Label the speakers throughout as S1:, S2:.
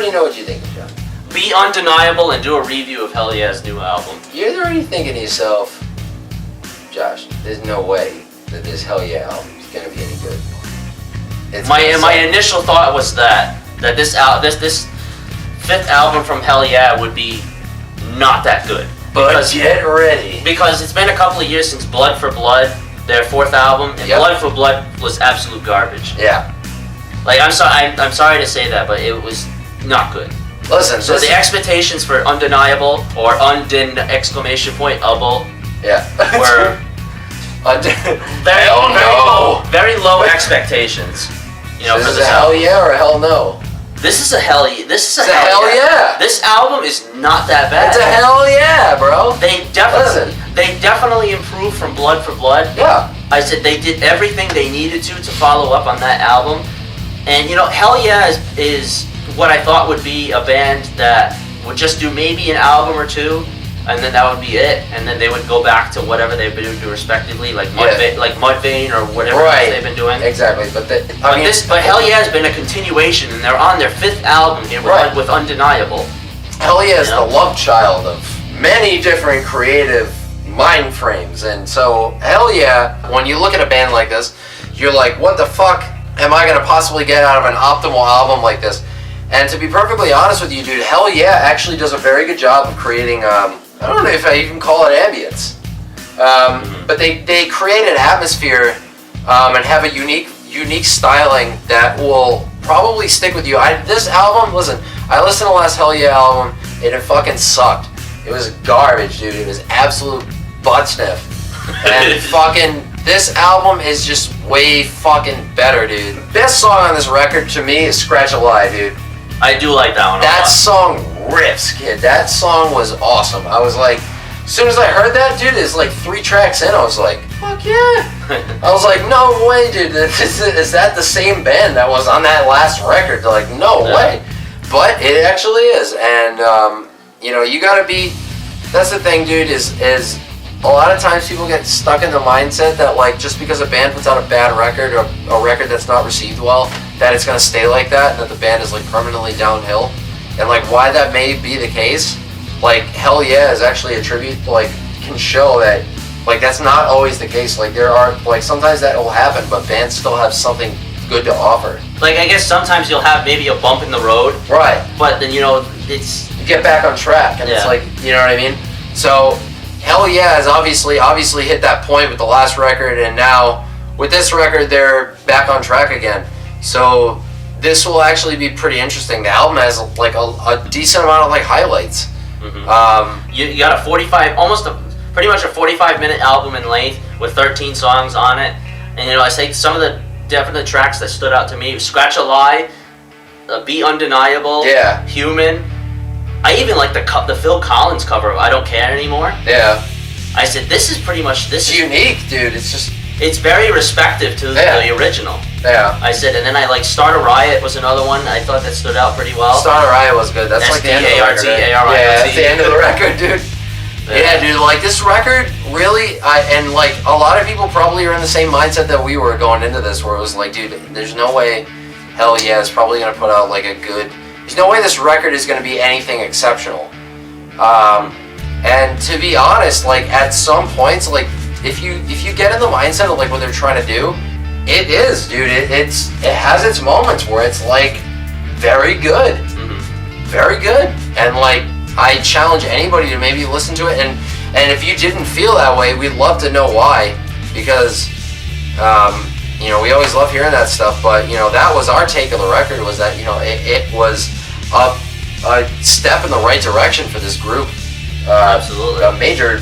S1: already know what you think, John.
S2: Be undeniable and do a review of Hellyeah's new album.
S1: You're already thinking to yourself, Josh, there's no way that this Hellyeah album is gonna be any good.
S2: My initial thought was that this fifth album from Hellyeah would be not that good.
S1: But get ready.
S2: Because it's been a couple of years since Blood for Blood, their fourth album, and Blood for Blood was absolute garbage.
S1: Yeah.
S2: Like I'm sorry to say that, but it was not good.
S1: Listen,
S2: so the expectations for Undeniable or Unden able were very low expectations. You know,
S1: this
S2: for
S1: is a hell yeah or a hell no?
S2: This is a hell yeah. This is a
S1: hell yeah.
S2: This album is not that bad.
S1: It's a hell yeah, bro.
S2: They definitely improved from Blood for Blood.
S1: Yeah.
S2: I said they did everything they needed to follow up on that album. And you know, Hellyeah is what I thought would be a band that would just do maybe an album or two, and then that would be it. And then they would go back to whatever they've been doing respectively, like Mudvayne or whatever else they've been doing.
S1: Exactly. But
S2: Hellyeah has been a continuation, and they're on their fifth album here with Undeniable.
S1: Hellyeah is the love child of many different creative mind frames, and so Hellyeah, when you look at a band like this, you're like, what the fuck am I gonna possibly get out of an optimal album like this? And to be perfectly honest with you, dude, Hellyeah actually does a very good job of creating, I don't know if I even call it ambience, but they create an atmosphere and have a unique styling that will probably stick with you. This album, listen, I listened to the last Hellyeah album, and it fucking sucked. It was garbage, dude. It was absolute butt sniff. And fucking, this album is just way fucking better, dude. Best song on this record to me is Scratch a Lie, dude.
S2: I do like that one a lot.
S1: That song rips, kid. That song was awesome. I was like, as soon as I heard that, dude, it's like 3 tracks in, I was like, fuck yeah. I was like, no way, dude. Is that the same band that was on that last record? They're like, no way. But it actually is. And, you know, you gotta be, that's the thing, dude, is a lot of times people get stuck in the mindset that, like, just because a band puts out a bad record or a record that's not received well, that it's gonna stay like that, and that the band is, like, permanently downhill. And, like, why that may be the case, like, Hellyeah is actually a tribute, like, can show that, like, that's not always the case. Like, there are, like, sometimes that will happen, but bands still have something good to offer.
S2: Like, I guess sometimes you'll have maybe a bump in the road.
S1: Right.
S2: But then, you know, it's...
S1: You get back on track, and it's like, you know what I mean? So, Hellyeah has obviously hit that point with the last record, and now, with this record, they're back on track again. So, this will actually be pretty interesting. The album has, like, a decent amount of, like, highlights.
S2: Mm-hmm. You got pretty much a 45-minute album in length with 13 songs on it. And, you know, I say some of the definite tracks that stood out to me: Scratch a Lie, Be Undeniable, Human. I even like the Phil Collins cover of I Don't Care Anymore.
S1: Yeah.
S2: I said, this is pretty much,
S1: it's unique, dude.
S2: It's very respective to the original.
S1: Yeah.
S2: I said, and then I like Start a Riot was another one I thought that stood out pretty well.
S1: Start a Riot was good. That's like the end of the record. Yeah, that's the end of the record, dude. Yeah, dude, like this record really, and like a lot of people probably are in the same mindset that we were going into this, where it was like, dude, there's no way Hellyeah is probably going to put out like a good, there's no way this record is going to be anything exceptional. And to be honest, like at some points, like if you get in the mindset of like what they're trying to do, it is, dude. It has its moments where it's like very good, very good, and like I challenge anybody to maybe listen to it, and if you didn't feel that way, we'd love to know why, because you know, we always love hearing that stuff. But you know, that was our take of the record, was that, you know, it was a step in the right direction for this group.
S2: Absolutely,
S1: a major,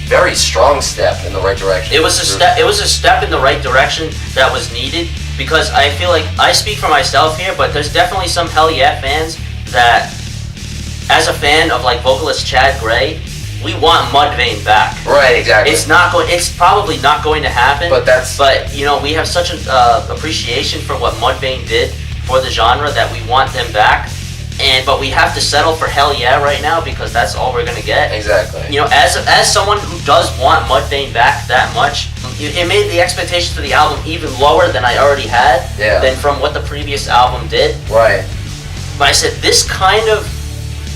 S1: very strong step in the right direction.
S2: It was a step. It was a step in the right direction that was needed, because I feel like, I speak for myself here, but there's definitely some Hellyeah fans that, as a fan of like vocalist Chad Gray, we want Mudvayne back.
S1: Right, exactly.
S2: It's probably not going to happen.
S1: But
S2: you know, we have such an appreciation for what Mudvayne did for the genre that we want them back. But we have to settle for Hellyeah right now, because that's all we're gonna get.
S1: Exactly.
S2: You know, as someone who does want Mudvayne back that much, it made the expectations for the album even lower than I already had.
S1: Yeah.
S2: Than from what the previous album did.
S1: Right.
S2: But I said, this kind of,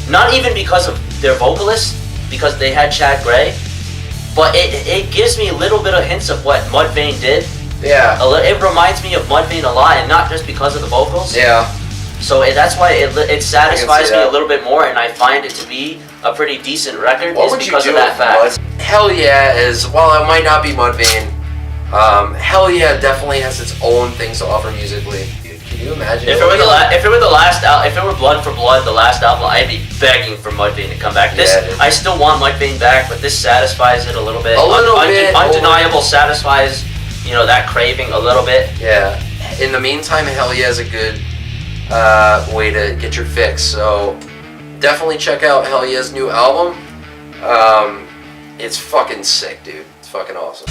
S2: not even because of their vocalist, because they had Chad Gray, but it gives me a little bit of hints of what Mudvayne did.
S1: Yeah.
S2: It reminds me of Mudvayne a lot, and not just because of the vocals.
S1: Yeah.
S2: So that's why it satisfies me a little bit more, and I find it to be a pretty decent record.
S1: What would you do
S2: of that fact.
S1: Hellyeah is, while it might not be Mudvayne, Hellyeah definitely has its own things to offer musically. Can you imagine?
S2: If it were if it were Blood for Blood, the last album, I'd be begging for Mudvayne to come back. This, I still want Mudvayne back, but this satisfies it a little bit. Undeniable satisfies, that craving a little bit.
S1: Yeah. In the meantime, Hellyeah is a good way to get your fix. So definitely check out Hellyeah's new album. It's fucking sick, dude. It's fucking awesome.